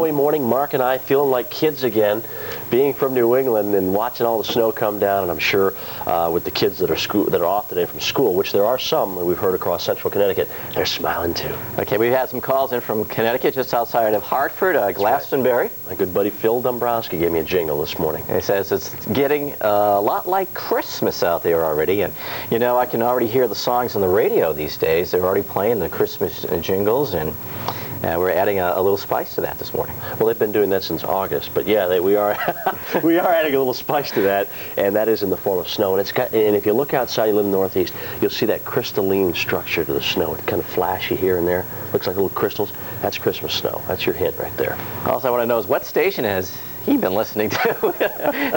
snowy morning. Mark and I feeling like kids again, being from New England and watching all the snow come down. And I'm sure with the kids that are off today from school, which there are some we've heard across central Connecticut, they're smiling too. Okay, we've had some calls in from Connecticut, just outside of Hartford, Glastonbury. Right. My good buddy Phil Dombrowski gave me a jingle this morning. He says it's getting a lot like Christmas out there already, and you know, I can already hear the songs on the radio these days. They're already playing the Christmas jingles, and we're adding a little spice to that this morning. Well, they've been doing that since August, but yeah, we are we are adding a little spice to that, and that is in the form of snow. And if you look outside, you live in the Northeast, you'll see that crystalline structure to the snow. It's kind of flashy here and there. Looks like little crystals. That's Christmas snow. That's your hint right there. Also, I want to know is what station has he been listening to?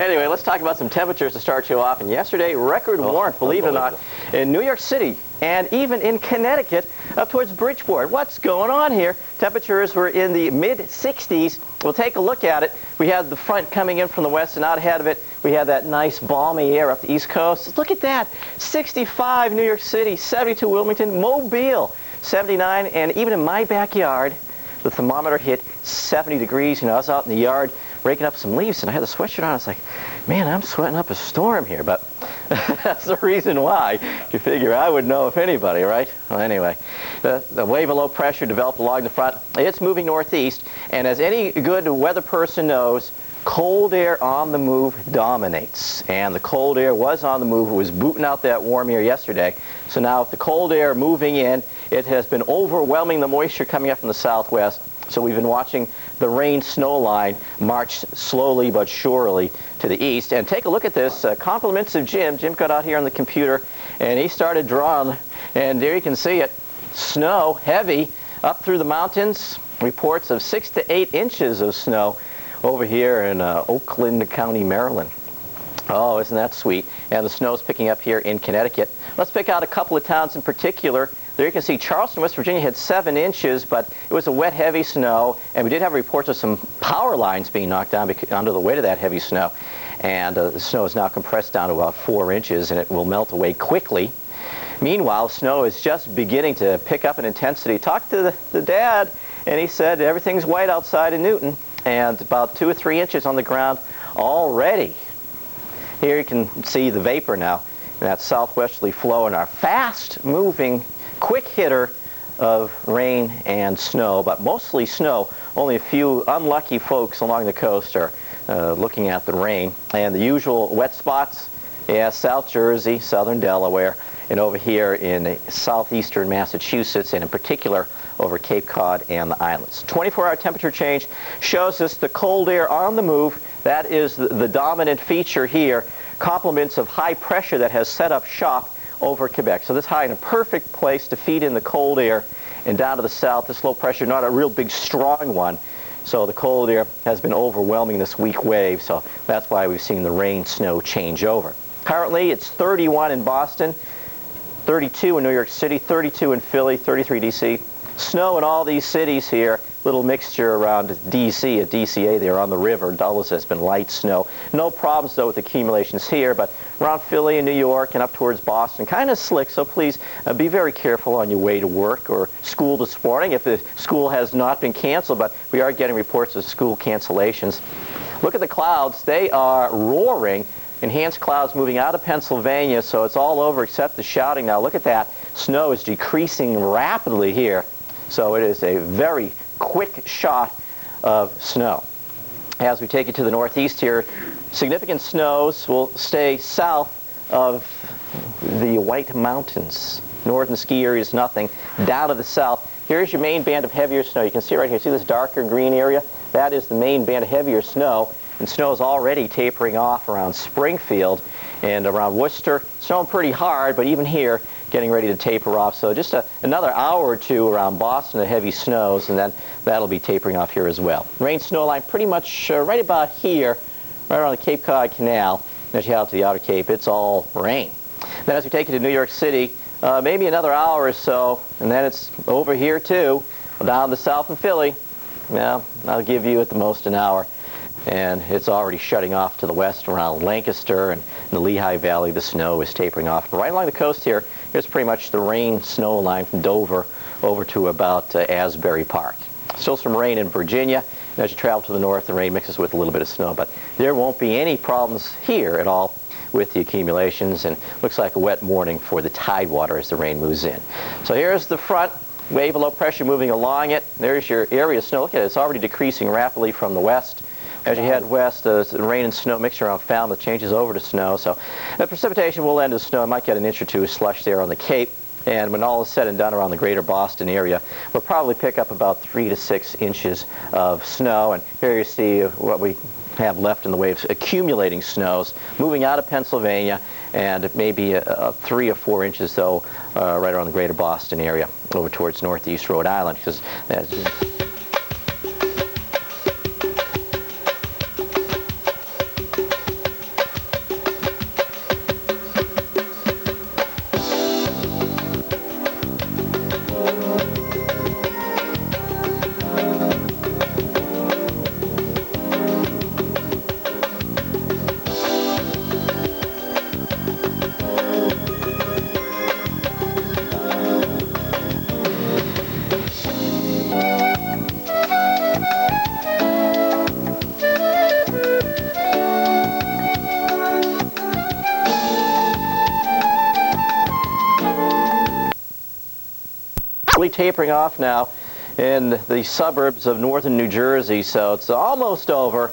Anyway, let's talk about some temperatures to start you off. And yesterday, record warmth, believe it or not, in New York City and even in Connecticut up towards Bridgeport. What's going on here? Temperatures were in the mid-60s. We'll take a look at it. We had the front coming in from the west, and out ahead of it, we had that nice balmy air up the East Coast. Look at that. 65 New York City, 72 Wilmington, Mobile, 79, and even in my backyard, the thermometer hit 70 degrees. You know, I was out in the yard raking up some leaves, and I had the sweatshirt on. I was like, man, I'm sweating up a storm here, but that's the reason why. You figure I would know if anybody, right? Well, anyway, the wave of low pressure developed along the front. It's moving northeast, and as any good weather person knows, cold air on the move dominates. And the cold air was on the move. It was booting out that warm air yesterday. So now with the cold air moving in, it has been overwhelming the moisture coming up from the southwest. So we've been watching the rain-snow line march slowly but surely to the east. And take a look at this. Compliments of Jim. Jim got out here on the computer, and he started drawing. And there you can see it. Snow, heavy, up through the mountains. Reports of 6 to 8 inches of snow over here in Oakland County, Maryland. Oh, isn't that sweet? And the snow's picking up here in Connecticut. Let's pick out a couple of towns in particular. There you can see Charleston, West Virginia had 7 inches, but it was a wet, heavy snow, and we did have reports of some power lines being knocked down under the weight of that heavy snow. And the snow is now compressed down to about 4 inches, and it will melt away quickly. Meanwhile, snow is just beginning to pick up in intensity. Talked to the dad, and he said everything's white outside in Newton, and about 2 or 3 inches on the ground already. Here you can see the vapor now, that southwesterly flow, and our fast-moving, quick hitter of rain and snow, but mostly snow. Only a few unlucky folks along the coast are looking at the rain. And the usual wet spots, yeah, South Jersey, southern Delaware, and over here in southeastern Massachusetts, and in particular over Cape Cod and the islands. 24-hour temperature change shows us the cold air on the move. That is the dominant feature here. Complements of high pressure that has set up shop over Quebec. So this high in a perfect place to feed in the cold air. And down to the south, this low pressure, not a real big strong one. So the cold air has been overwhelming this weak wave. So that's why we've seen the rain snow change over. Currently it's 31 in Boston, 32 in New York City, 32 in Philly, 33 D.C. Snow in all these cities here. Little mixture around D.C. at DCA there on the river. Dulles has been light snow. No problems though with accumulations here, but around Philly and New York and up towards Boston, kind of slick. So please be very careful on your way to work or school this morning if the school has not been canceled, but we are getting reports of school cancellations. Look at the clouds. They are roaring. Enhanced clouds moving out of Pennsylvania, so it's all over except the shouting. Now look at that. Snow is decreasing rapidly here. So it is a very quick shot of snow. As we take it to the northeast here, significant snows will stay south of the White Mountains. Northern ski areas, nothing. Down to the south, here's your main band of heavier snow. You can see right here, see this darker green area? That is the main band of heavier snow. And snow is already tapering off around Springfield and around Worcester. Snowing pretty hard, but even here, getting ready to taper off. So just another hour or two around Boston of heavy snows, and then that'll be tapering off here as well. Rain snow line pretty much right about here, right around the Cape Cod Canal. And as you head out to the Outer Cape, it's all rain. Then as we take it to New York City, maybe another hour or so, and then it's over here too, down to the south in Philly. Well, I'll give you at the most an hour. And it's already shutting off to the west around Lancaster and the Lehigh Valley. The snow is tapering off. But right along the coast here, here's pretty much the rain snow line from Dover over to about Asbury Park. Still some rain in Virginia. And as you travel to the north, the rain mixes with a little bit of snow, but there won't be any problems here at all with the accumulations, and looks like a wet morning for the tidewater as the rain moves in. So here's the front. Wave of low pressure moving along it. There's your area of snow. Look at it. It's already decreasing rapidly from the west. As you head west, the rain and snow mixture around Falmouth changes over to snow. So the precipitation will end as snow. It might get an inch or two of slush there on the Cape. And when all is said and done around the greater Boston area, we'll probably pick up about 3 to 6 inches of snow. And here you see what we have left in the way of accumulating snows moving out of Pennsylvania, and maybe 3 or 4 inches, though, right around the greater Boston area over towards northeast Rhode Island. Because tapering off now in the suburbs of northern New Jersey, so it's almost over.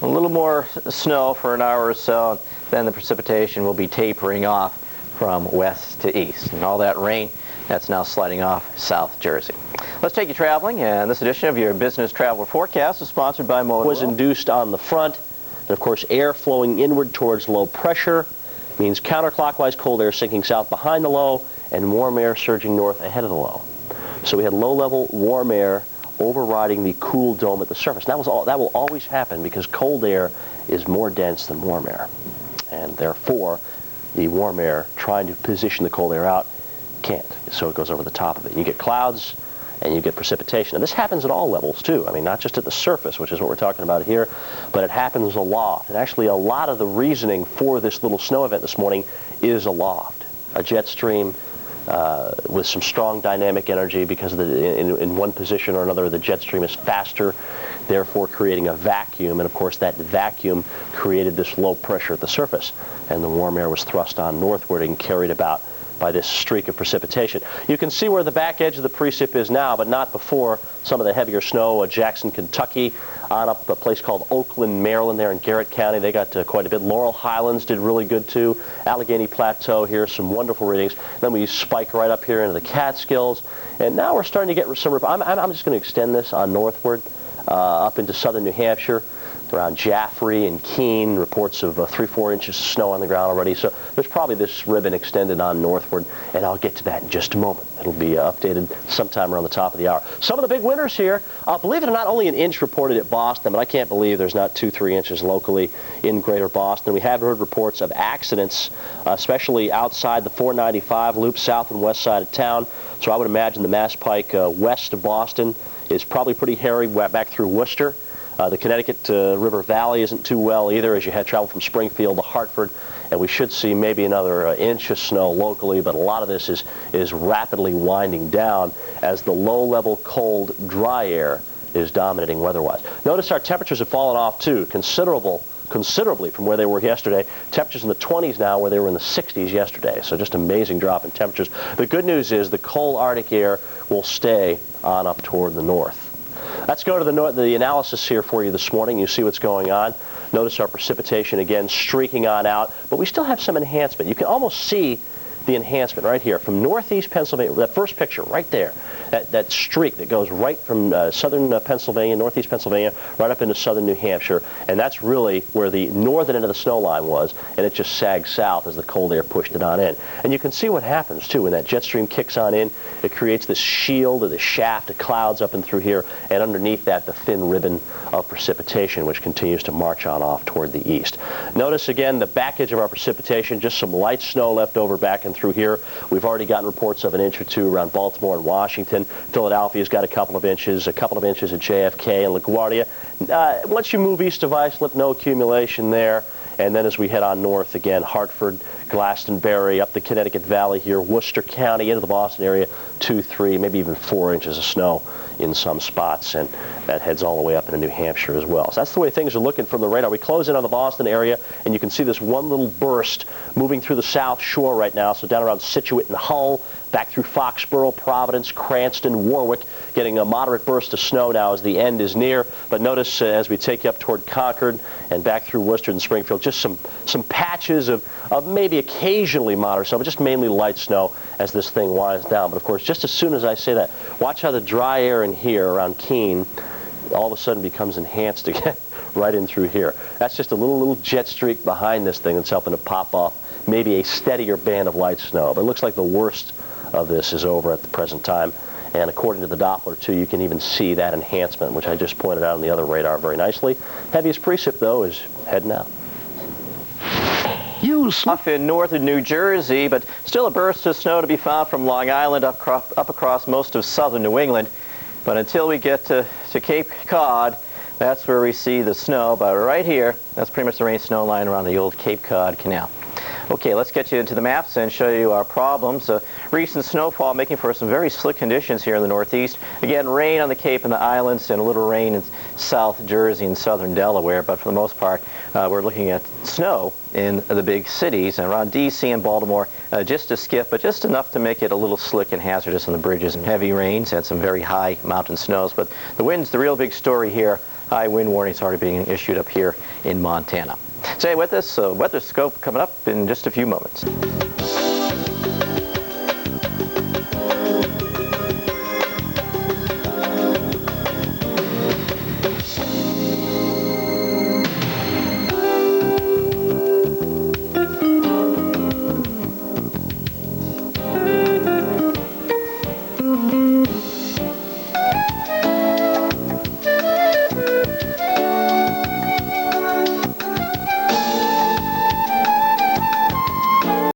A little more snow for an hour or so, and then the precipitation will be tapering off from west to east. And all that rain, that's now sliding off South Jersey. Let's take you traveling, and this edition of your Business Traveler Forecast is sponsored by Motorola. Was induced on the front, and of course air flowing inward towards low pressure means counterclockwise cold air sinking south behind the low and warm air surging north ahead of the low. So we had low-level warm air overriding the cool dome at the surface. That will always happen because cold air is more dense than warm air. And therefore, the warm air trying to position the cold air out can't. So it goes over the top of it. And you get clouds and you get precipitation. And this happens at all levels, too. I mean, not just at the surface, which is what we're talking about here, but it happens aloft. And actually, a lot of the reasoning for this little snow event this morning is aloft. A jet stream with some strong dynamic energy because of in one position or another the jet stream is faster, therefore creating a vacuum, and of course that vacuum created this low pressure at the surface, and the warm air was thrust on northward and carried about by this streak of precipitation. You can see where the back edge of the precip is now, but not before some of the heavier snow. Jackson, Kentucky, on up a place called Oakland, Maryland, there in Garrett County. They got quite a bit. Laurel Highlands did really good too. Allegheny Plateau here, some wonderful readings. Then we spike right up here into the Catskills, and now we're starting to get some. I'm just going to extend this on northward up into southern New Hampshire, around Jaffrey and Keene, reports of 3-4 inches of snow on the ground already. So there's probably this ribbon extended on northward, and I'll get to that in just a moment. It'll be updated sometime around the top of the hour. Some of the big winners here, believe it or not, only an inch reported at Boston, but I can't believe there's not 2-3 inches locally in greater Boston. We have heard reports of accidents, especially outside the 495 loop, south and west side of town. So I would imagine the Mass Pike west of Boston is probably pretty hairy back through Worcester. The Connecticut River Valley isn't too well either as you head travel from Springfield to Hartford, and we should see maybe another inch of snow locally, but a lot of this is rapidly winding down as the low-level cold, dry air is dominating weather-wise. Notice our temperatures have fallen off too, considerably from where they were yesterday. Temperatures in the 20s now where they were in the 60s yesterday, so just amazing drop in temperatures. The good news is the cold Arctic air will stay on up toward the north. Let's go to the analysis here for you this morning. You see what's going on. Notice our precipitation again streaking on out, but we still have some enhancement. You can almost see the enhancement right here from northeast Pennsylvania. That first picture right there, that streak that goes right from southern Pennsylvania, northeast Pennsylvania, right up into southern New Hampshire, and that's really where the northern end of the snow line was, and it just sagged south as the cold air pushed it on in. And you can see what happens too when that jet stream kicks on in. It creates this shield or this shaft of clouds up and through here, and underneath that the thin ribbon of precipitation which continues to march on off toward the east. Notice again the back edge of our precipitation, just some light snow left over back and through here. We've already gotten reports of an inch or two around Baltimore and Washington. Philadelphia's got a couple of inches at JFK and LaGuardia. Once you move east of Islip, no accumulation there. And then as we head on north again, Hartford, Glastonbury, up the Connecticut Valley here, Worcester County, into the Boston area, 2, 3, maybe even 4 inches of snow in some spots, and that heads all the way up into New Hampshire as well. So that's the way things are looking from the radar. We close in on the Boston area, and you can see this one little burst moving through the South Shore right now, so down around Scituate and Hull, back through Foxborough, Providence, Cranston, Warwick, getting a moderate burst of snow now as the end is near. But notice as we take you up toward Concord and back through Worcester and Springfield, just some patches of maybe occasionally moderate snow, but just mainly light snow as this thing winds down. But of course, just as soon as I say that, watch how the dry air in here around Keene all of a sudden becomes enhanced again right in through here. That's just a little jet streak behind this thing that's helping to pop off maybe a steadier band of light snow. But it looks like the worst of this is over at the present time. And according to the Doppler, too, you can even see that enhancement, which I just pointed out on the other radar very nicely. Heaviest precip, though, is heading out. Off in northern New Jersey, but still a burst of snow to be found from Long Island up across most of southern New England. But until we get to Cape Cod, that's where we see the snow. But right here, that's pretty much the rain snow line around the old Cape Cod Canal. Okay, let's get you into the maps and show you our problems. Recent snowfall making for some very slick conditions here in the Northeast. Again, rain on the Cape and the islands, and a little rain in South Jersey and southern Delaware. But for the most part, we're looking at snow in the big cities and around D.C. and Baltimore. Just a skip, but just enough to make it a little slick and hazardous on the bridges. And heavy rains and some very high mountain snows. But the wind's the real big story here. High wind warnings already being issued up here in Montana. Stay with us. Weather Scope coming up in just a few moments.